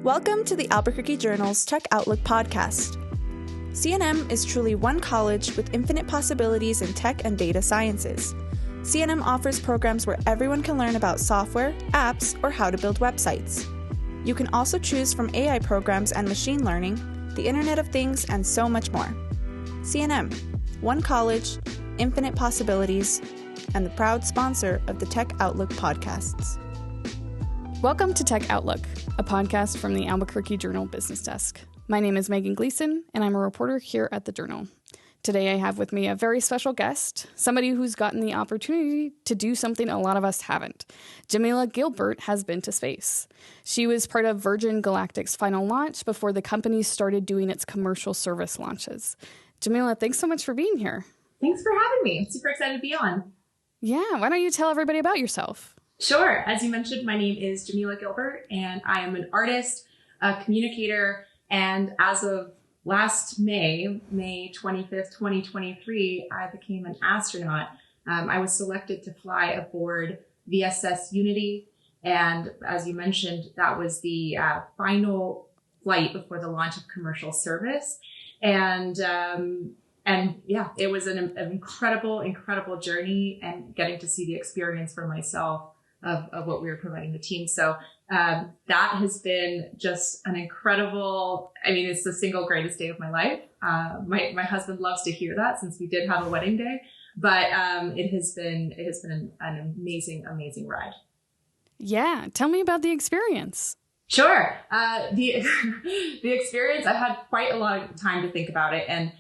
Welcome to the Albuquerque Journal's Tech Outlook podcast. CNM is truly one college with infinite possibilities in tech and data sciences. CNM offers programs where everyone can learn about software, apps, or how to build websites. You can also choose from AI programs and machine learning, the Internet of Things, and so much more. CNM, one college, infinite possibilities, and the proud sponsor of the Tech Outlook podcasts. Welcome to Tech Outlook, a podcast from the Albuquerque Journal Business Desk. My name is Megan Gleason, and I'm a reporter here at the Journal. Today I have with me a very special guest, somebody who's gotten the opportunity to do something a lot of us haven't. Jamila Gilbert has been to space. She was part of Virgin Galactic's final launch before the company started doing its commercial service launches. Jamila, thanks so much for being here. Thanks for having me. Super excited to be on. Yeah, why don't you tell everybody about yourself? Sure. As you mentioned, my name is Jamila Gilbert, and I am an artist, a communicator, and as of last May 25th, 2023, I became an astronaut. I was selected to fly aboard VSS Unity, and as you mentioned, that was the final flight before the launch of commercial service. And yeah, it was an incredible journey, and getting to see the experience for myself of what we were providing the team. So that has been just an incredible, it's the single greatest day of my life. My husband loves to hear that since we did have a wedding day, but it has been an amazing ride. Yeah. Tell me about the experience. Sure. The experience, I had quite a lot of time to think about it. And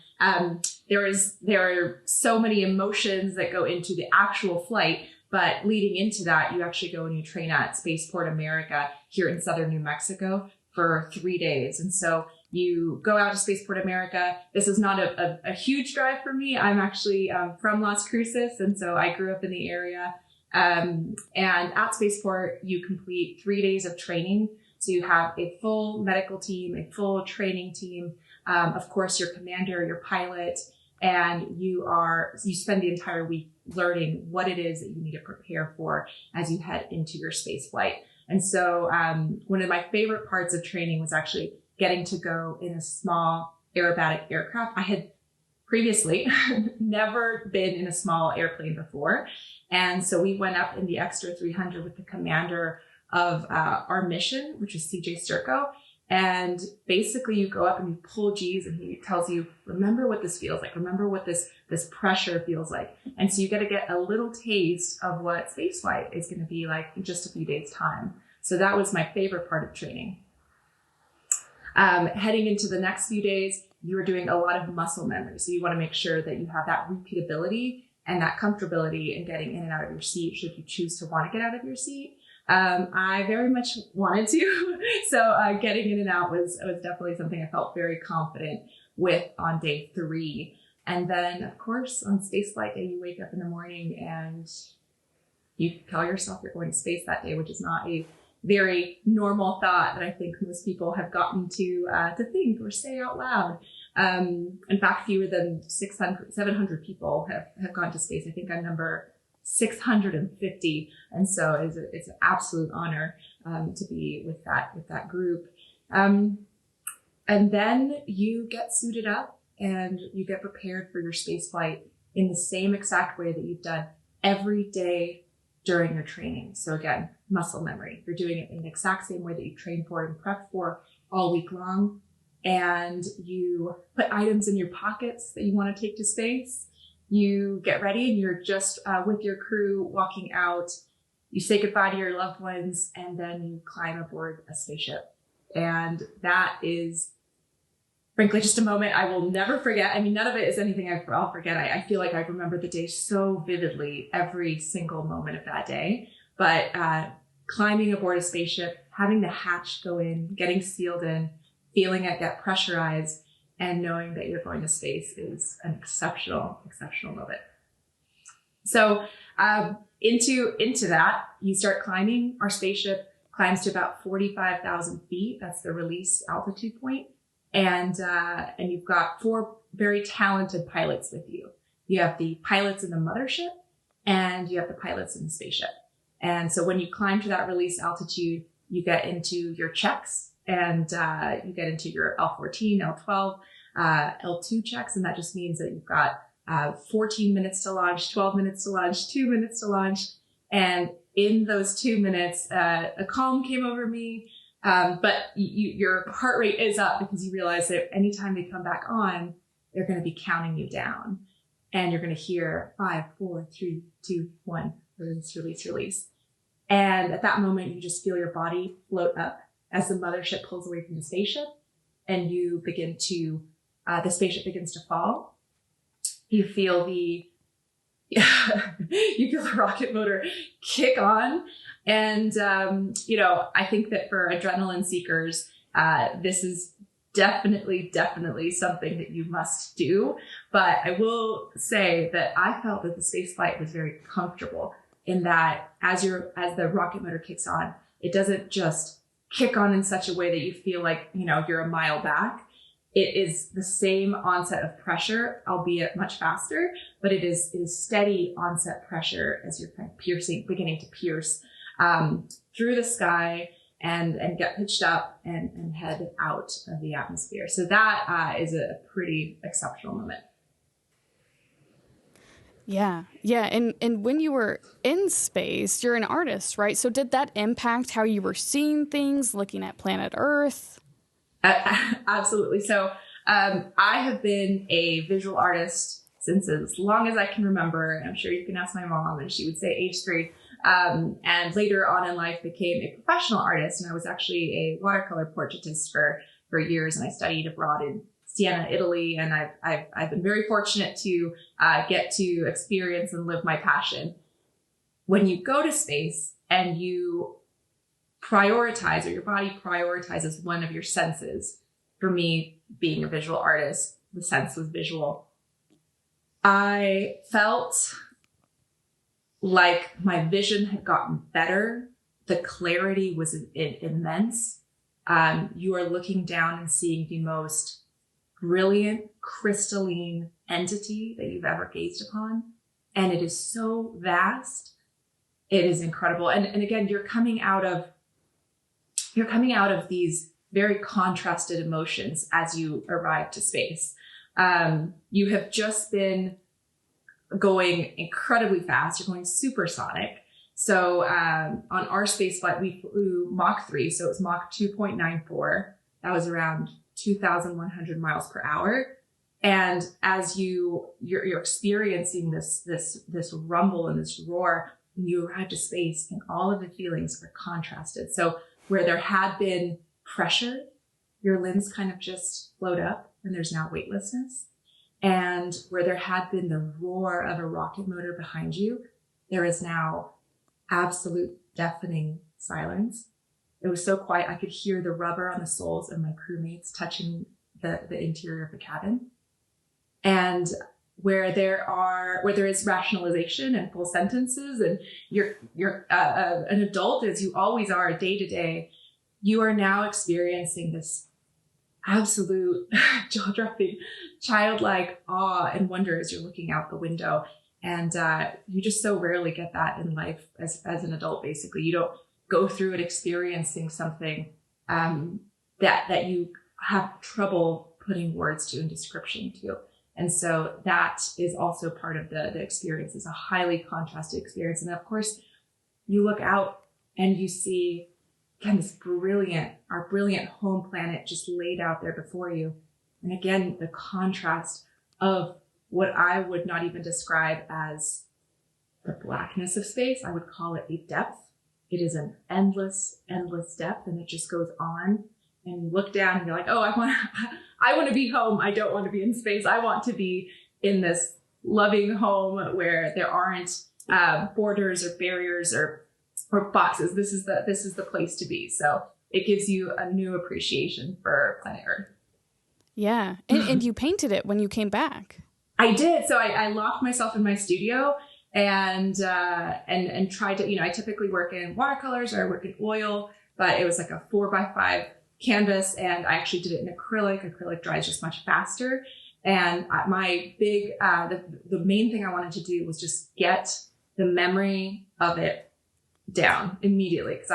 there are so many emotions that go into the actual flight. But leading into that, you actually go and you train at Spaceport America here in southern New Mexico for 3 days. And so you go out to Spaceport America. This is not a huge drive for me. I'm actually from Las Cruces, and so I grew up in the area. And at Spaceport, you complete 3 days of training. So you have a full medical team, a full training team, of course, your commander, your pilot, and you spend the entire week learning what it is that you need to prepare for as you head into your space flight. And so one of my favorite parts of training was actually getting to go in a small aerobatic aircraft. I had previously never been in a small airplane before. And so we went up in the Extra 300 with the commander of our mission, which is CJ Sturco. And basically you go up and you pull G's, and he tells you, remember what this feels like. Remember what this pressure feels like. And so you get to get a little taste of what spaceflight is going to be like in just a few days' time. So that was my favorite part of training. Heading into the next few days, you are doing a lot of muscle memory. So you want to make sure that you have that repeatability and that comfortability in getting in and out of your seat should you choose to want to get out of your seat. I very much wanted to. So getting in and out was definitely something I felt very confident with on day 3. And then, of course, on spaceflight day, you wake up in the morning and you tell yourself you're going to space that day, which is not a very normal thought that I think most people have gotten to think or say out loud. In fact, fewer than 700 people have gone to space. I think I'm number 650. And so it's an absolute honor to be with that group. And then you get suited up and you get prepared for your space flight in the same exact way that you've done every day during your training. So again, muscle memory. You're doing it in the exact same way that you train for and prep for all week long. And you put items in your pockets that you want to take to space. You get ready and you're just with your crew walking out. You say goodbye to your loved ones, and then you climb aboard a spaceship. And that is, frankly, just a moment I will never forget. None of it is anything I'll forget. I feel like I remember the day so vividly, every single moment of that day. But climbing aboard a spaceship, having the hatch go in, getting sealed in, feeling it get pressurized, and knowing that you're going to space is an exceptional moment. So into that, you start climbing. Our spaceship climbs to about 45,000 feet. That's the release altitude point. And you've got 4 very talented pilots with you. You have the pilots in the mothership, and you have the pilots in the spaceship. And so when you climb to that release altitude, you get into your checks and you get into your L14, L12, L2 checks. And that just means that you've got 14 minutes to launch, 12 minutes to launch, 2 minutes to launch. And in those 2 minutes, a calm came over me. But your heart rate is up because you realize that anytime they come back on, they're going to be counting you down. And you're going to hear 5, 4, 3, 2, 1, release, release, release. And at that moment, you just feel your body float up as the mothership pulls away from the spaceship, and you begin to, the spaceship begins to fall. You feel you feel the rocket motor kick on. And, I think that for adrenaline seekers, this is definitely something that you must do. But I will say that I felt that the space flight was very comfortable in that as the rocket motor kicks on, it doesn't just kick on in such a way that you feel like, you're a mile back. It is the same onset of pressure, albeit much faster, but it is steady onset pressure as you're kind of beginning to pierce through the sky and get pitched up and head out of the atmosphere. So that is a pretty exceptional moment. Yeah. And when you were in space, you're an artist, right? So did that impact how you were seeing things, looking at planet Earth? Absolutely. So I have been a visual artist since as long as I can remember. I'm sure you can ask my mom, and she would say age 3. And later on in life became a professional artist. And I was actually a watercolor portraitist for years. And I studied abroad in Siena, Italy. And I've been very fortunate to get to experience and live my passion. When you go to space and you prioritize, or your body prioritizes one of your senses, for me being a visual artist, the sense was visual. I felt like my vision had gotten better. The clarity was immense. You are looking down and seeing the most brilliant, crystalline entity that you've ever gazed upon. And it is so vast. It is incredible. And again, you're coming out of these very contrasted emotions as you arrive to space. You have just been going incredibly fast. You're going supersonic. So on our space flight, we flew Mach 3. So it was Mach 2.94. That was around 2,100 miles per hour. And as you're experiencing this rumble and this roar, you arrive to space, and all of the feelings are contrasted. So where there had been pressure, your limbs kind of just float up, and there's now weightlessness. And where there had been the roar of a rocket motor behind you, there is now absolute deafening silence. It was so quiet, I could hear the rubber on the soles of my crewmates touching the interior of the cabin. And where there is rationalization and full sentences, and you're an adult, as you always are day to day, you are now experiencing this absolute jaw-dropping, childlike awe and wonder as you're looking out the window. And you just so rarely get that in life as an adult. Basically, you don't go through it experiencing something that you have trouble putting words to and description to. And so that is also part of the experience. It's a highly contrasted experience. And of course, you look out and you see, again, our brilliant home planet just laid out there before you. And again, the contrast of what I would not even describe as the blackness of space. I would call it a depth. It is an endless, endless depth, and it just goes on. And you look down and you're like, oh, I want to be home. I don't want to be in space. I want to be in this loving home where there aren't borders or barriers or boxes. This is the place to be. So it gives you a new appreciation for planet Earth. Yeah. And you painted it when you came back. I did. So I locked myself in my studio and tried to, I typically work in watercolors or I work in oil, but it was like a 4x5 canvas, and I actually did it in acrylic. Acrylic dries just much faster. And my big, the main thing I wanted to do was just get the memory of it down immediately. Cause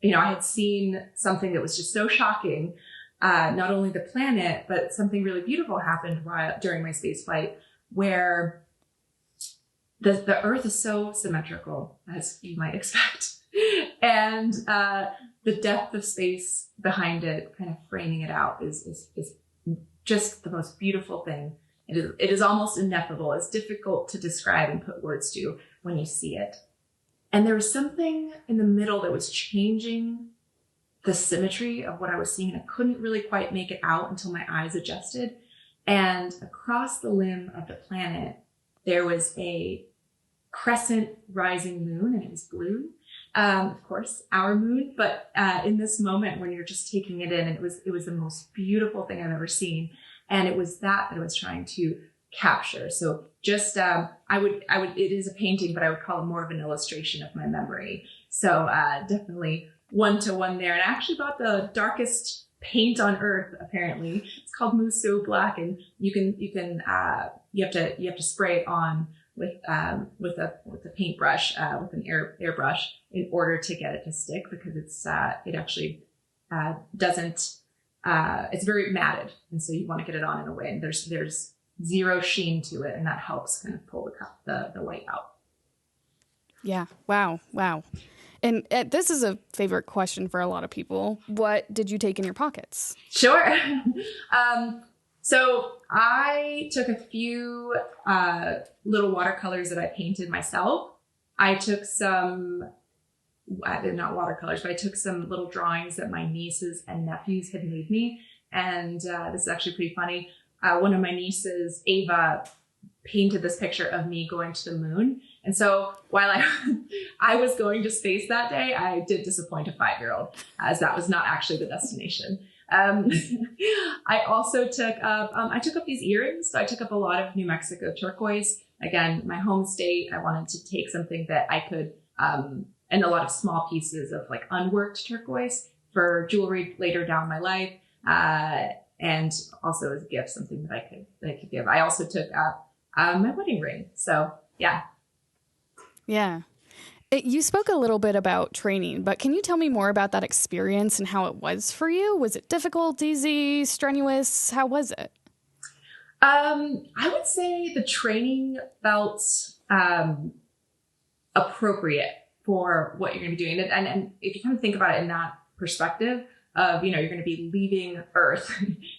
I had seen something that was just so shocking. Not only the planet, but something really beautiful happened during my space flight, where the Earth is so symmetrical, as you might expect. And the depth of space behind it, kind of framing it out, is just the most beautiful thing. It is almost ineffable. It's difficult to describe and put words to when you see it. And there was something in the middle that was changing the symmetry of what I was seeing. And I couldn't really quite make it out until my eyes adjusted. And across the limb of the planet, there was a crescent rising moon, and it was blue. Of course, our moon. But in this moment, when you're just taking it in, it was the most beautiful thing I've ever seen. And it was that I was trying to capture. So just, it is a painting, but I would call it more of an illustration of my memory. So definitely one-to-one there. And I actually bought the darkest paint on Earth, apparently. It's called Musso Black, and you have to spray it on with a paintbrush, with an airbrush, in order to get it to stick, because it actually doesn't. It's very matted, and so you want to get it on in a way, and there's zero sheen to it, and that helps kind of pull the white out. Yeah. Wow. And this is a favorite question for a lot of people. What did you take in your pockets? Sure. So I took a few little watercolors that I painted myself. I took some, not watercolors, but I took some little drawings that my nieces and nephews had made me. And this is actually pretty funny. One of my nieces, Ava, painted this picture of me going to the moon. And so while I was going to space that day, I did disappoint a 5-year-old, as that was not actually the destination. I also took up these earrings. So I took up a lot of New Mexico turquoise. Again, my home state. I wanted to take something that I could, and a lot of small pieces of like unworked turquoise for jewelry later down my life. And also as a gift, something that I could give. I also took up my wedding ring. So yeah. Yeah. You spoke a little bit about training, but can you tell me more about that experience and how it was for you? Was it difficult, easy, strenuous? How was it? I would say the training felt appropriate for what you're going to be doing. And if you kind of think about it in that perspective of, you're going to be leaving Earth,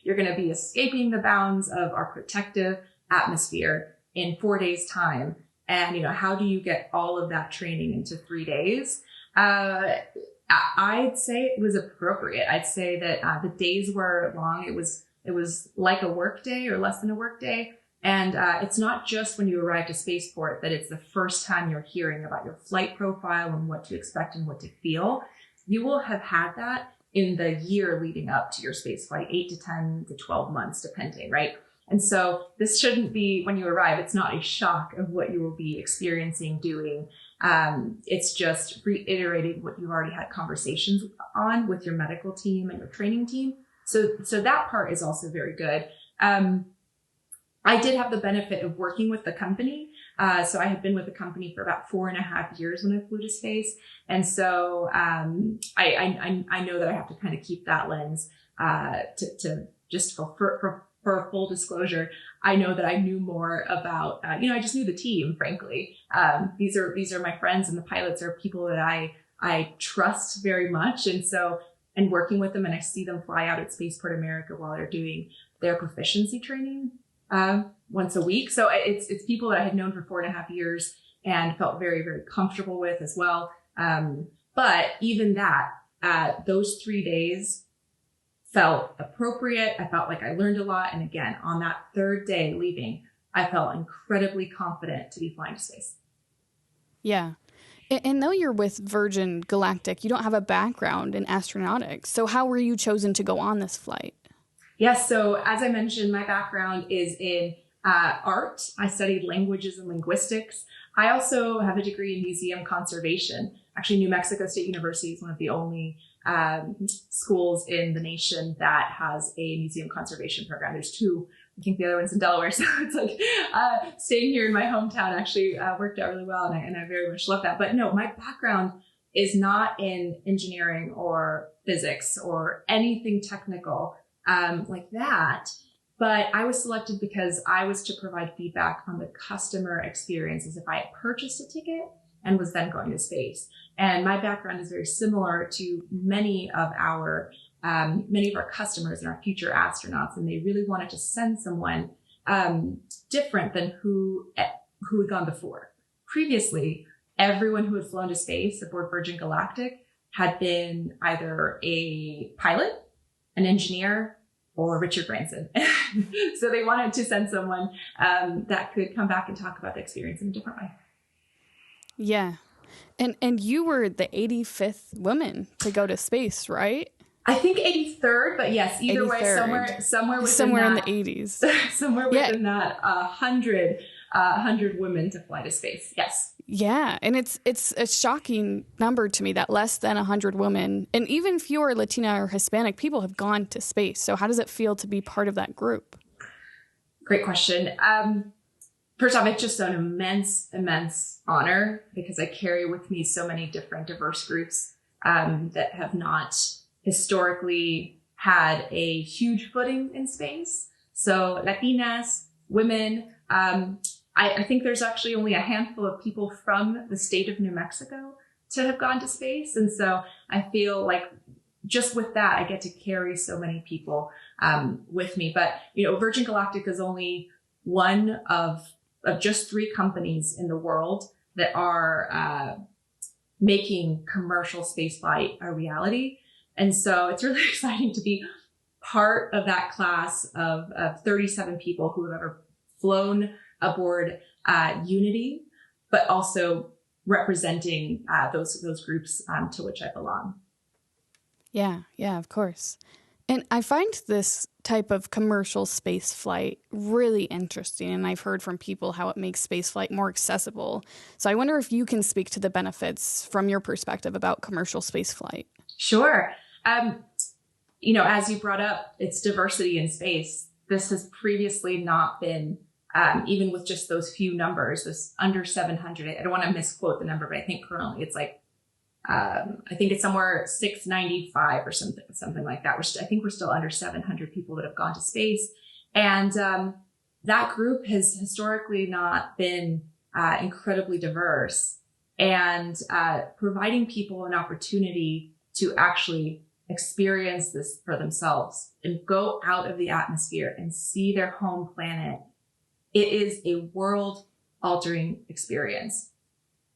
you're going to be escaping the bounds of our protective atmosphere in 4 days' time. And, how do you get all of that training into 3 days? I'd say it was appropriate. I'd say that the days were long. It was like a work day or less than a work day. And it's not just when you arrive to spaceport that it's the first time you're hearing about your flight profile and what to expect and what to feel. You will have had that in the year leading up to your space flight, 8 to 10 to 12 months, depending, right? And so this shouldn't be, when you arrive, it's not a shock of what you will be experiencing, doing. It's just reiterating what you've already had conversations on with your medical team and your training team. So that part is also very good. I did have the benefit of working with the company. So I had been with the company for about 4.5 years when I flew to space. And so I know that I have to kind of keep that lens to just for full disclosure. I know that I knew more about, I just knew the team, frankly. These are my friends, and the pilots are people that I trust very much. And working with them, and I see them fly out at Spaceport America while they're doing their proficiency training once a week. So it's people that I had known for 4.5 years and felt very, very comfortable with as well. But even that, those 3 days felt appropriate. I felt like I learned a lot. And again, on that third day leaving, I felt incredibly confident to be flying to space. Yeah. And though you're with Virgin Galactic, you don't have a background in astronautics. So how were you chosen to go on this flight? Yes. So as I mentioned, my background is in art. I studied languages and linguistics. I also have a degree in museum conservation. Actually, New Mexico State University is one of the only schools in the nation that has a museum conservation program. There's 2. I think the other one's in Delaware. So it's like staying here in my hometown actually worked out really well. And I very much love that. But no, my background is not in engineering or physics or anything technical like that. But I was selected because I was to provide feedback on the customer experience as if I had purchased a ticket and was then going to space. And my background is very similar to many of our customers and our future astronauts. And they really wanted to send someone different than who had gone before. Previously, everyone who had flown to space aboard Virgin Galactic had been either a pilot, an engineer, or Richard Branson. So they wanted to send someone that could come back and talk about the experience in a different way. Yeah. And you were the 85th woman to go to space, right? I think 83rd, but yes, either 83rd. Way, somewhere in the 80s. Somewhere within that 100 women to fly to space. Yes. Yeah, and it's a shocking number to me that less than 100 women and even fewer Latina or Hispanic people have gone to space. So how does it feel to be part of that group? Great question. First off, it's just an immense honor because I carry with me so many different diverse groups that have not historically had a huge footing in space. So Latinas, women, I think there's actually only a handful of people from the state of New Mexico to have gone to space. And so I feel like just with that, I get to carry so many people with me. But, Virgin Galactic is only one of just 3 companies in the world that are making commercial spaceflight a reality. And so it's really exciting to be part of that class of 37 people who have ever flown aboard Unity, but also representing those groups to which I belong. Yeah, of course. And I find this type of commercial space flight really interesting, and I've heard from people how it makes space flight more accessible. So I wonder if you can speak to the benefits from your perspective about commercial space flight. Sure. As you brought up, it's diversity in space. This has previously not been, even with just those few numbers, this under 700. I don't want to misquote the number, but I think currently it's like, I think it's somewhere 695 or something like that. I think we're still under 700 people that have gone to space. And that group has historically not been incredibly diverse. And providing people an opportunity to actually experience this for themselves and go out of the atmosphere and see their home planet, it is a world-altering experience.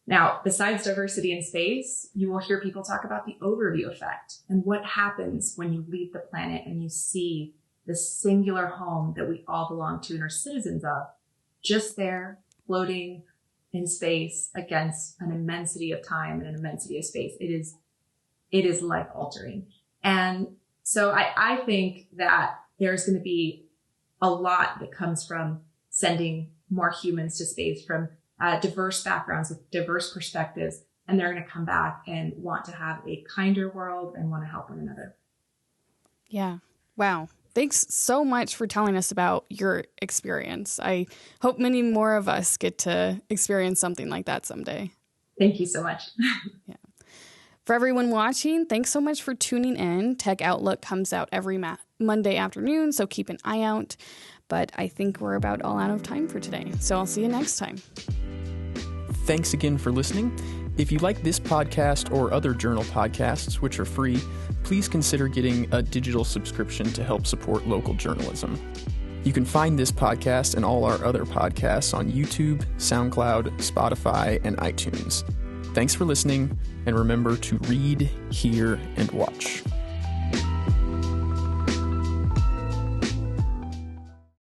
Now, besides diversity in space, you will hear people talk about the overview effect and what happens when you leave the planet and you see the singular home that we all belong to and are citizens of, just there, floating in space against an immensity of time and an immensity of space. It is life-altering. And so I think that there's going to be a lot that comes from sending more humans to space from diverse backgrounds with diverse perspectives, and they're going to come back and want to have a kinder world and want to help one another. Yeah. Wow. Thanks so much for telling us about your experience. I hope many more of us get to experience something like that someday. Thank you so much. Yeah. For everyone watching, thanks so much for tuning in. Tech Outlook comes out every Monday afternoon, so keep an eye out. But I think we're about all out of time for today, so I'll see you next time. Thanks again for listening. If you like this podcast or other journal podcasts, which are free, please consider getting a digital subscription to help support local journalism. You can find this podcast and all our other podcasts on YouTube, SoundCloud, Spotify, and iTunes. Thanks for listening, and remember to read, hear, and watch.